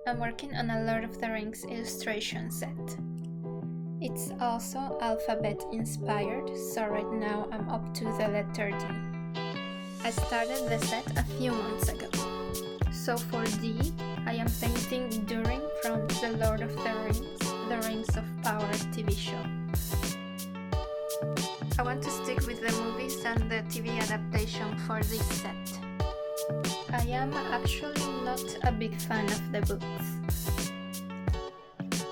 I'm working on a Lord of the Rings illustration set. It's also alphabet inspired, so right now I'm up to the letter D. I started the set a few months ago. So for D, I am painting Durin from the Lord of the Rings of Power TV show. I want to stick with the movies and the TV adaptation for this set. I am actually not a big fan of the books,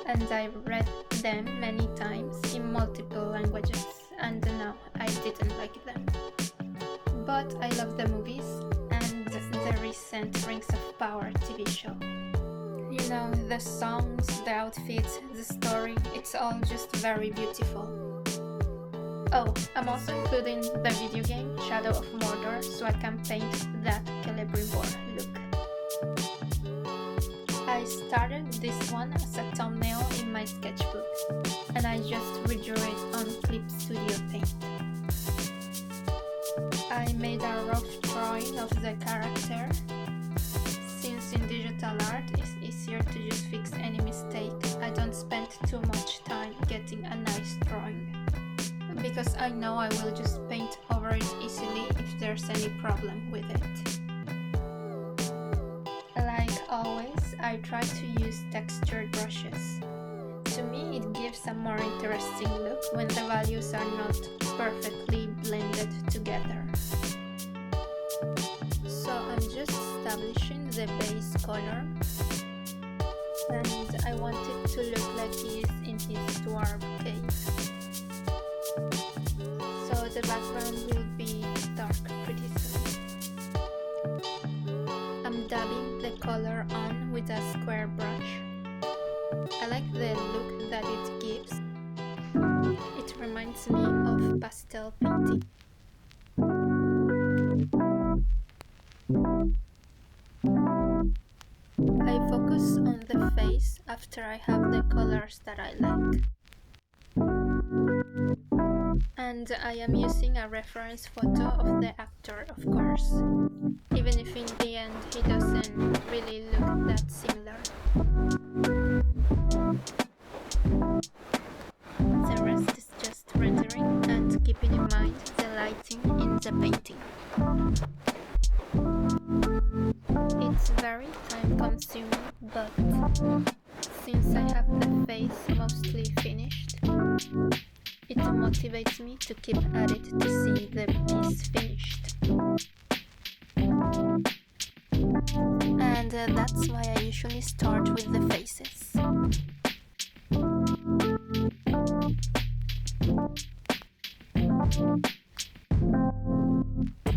and I've read them many times in multiple languages, and no, I didn't like them. But I love the movies and the recent Rings of Power TV show. You know, the songs, the outfits, the story, it's all just very beautiful. Oh, I'm also including the video game Shadow of Mordor so I can paint that Celebrimbor look. I started this one as a thumbnail in my sketchbook, and I just redrew it on Clip Studio Paint. I made a rough drawing of the character. Since in digital art it's easier to just fix any mistake, I don't spend too much time getting a nice drawing, because I know I will just paint over it easily if there's any problem with it. Like always, I try to use textured brushes. To me, it gives a more interesting look when the values are not perfectly blended together. So I'm just establishing the base color, and I want it to look like he is in his dwarf cave. So the background will be dark pretty soon. I'm dabbing the color on with a square brush. I like the look that it gives. It reminds me of pastel painting. I focus on the face after I have the colors that I like. And I am using a reference photo of the actor, of course, even if in the end he doesn't really look that similar. The rest is just rendering and keeping in mind the lighting in the painting. It's very time consuming, but since I have the face mostly finished, it motivates me to keep at it to see the piece finished. And that's why I usually start with the faces.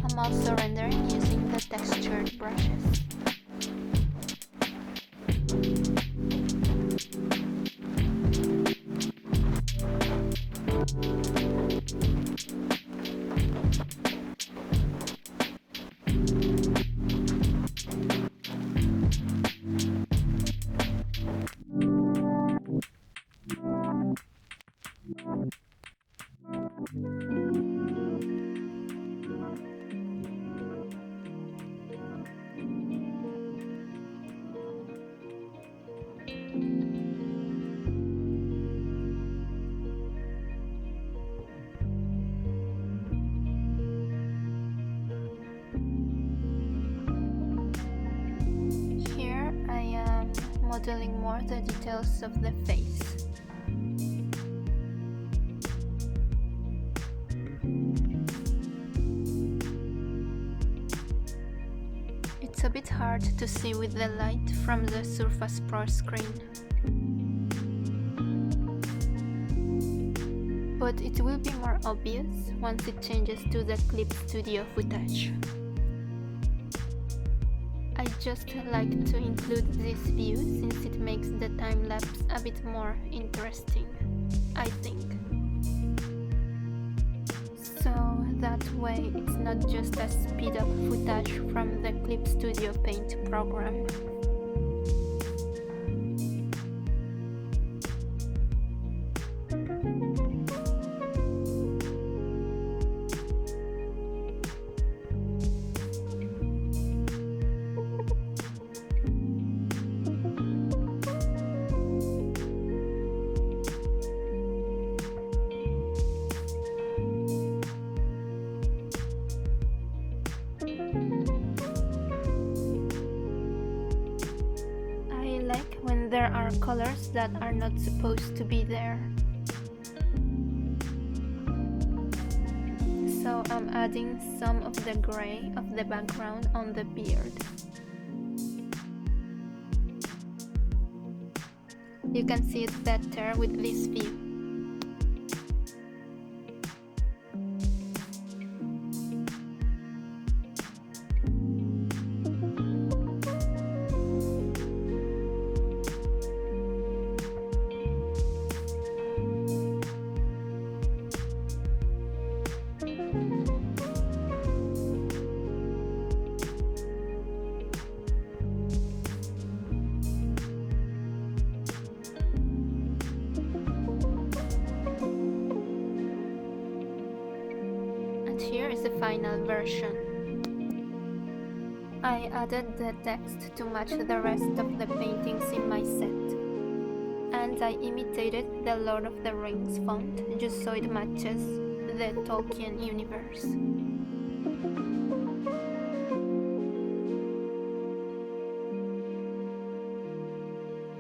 I'm also rendering using the textured brushes. Here I am modeling more the details of the face. It's a bit hard to see with the light from the Surface Pro screen, but it will be more obvious once it changes to the Clip Studio footage. I just like to include this view since it makes the time-lapse a bit more interesting, I think. So that way it's not just a speed-up footage from the Clip Studio Paint program. There are colors that are not supposed to be there. So I'm adding some of the gray of the background on the beard. You can see it better with this view. Here is the final version. I added the text to match the rest of the paintings in my set, and I imitated the Lord of the Rings font just so it matches the Tolkien universe.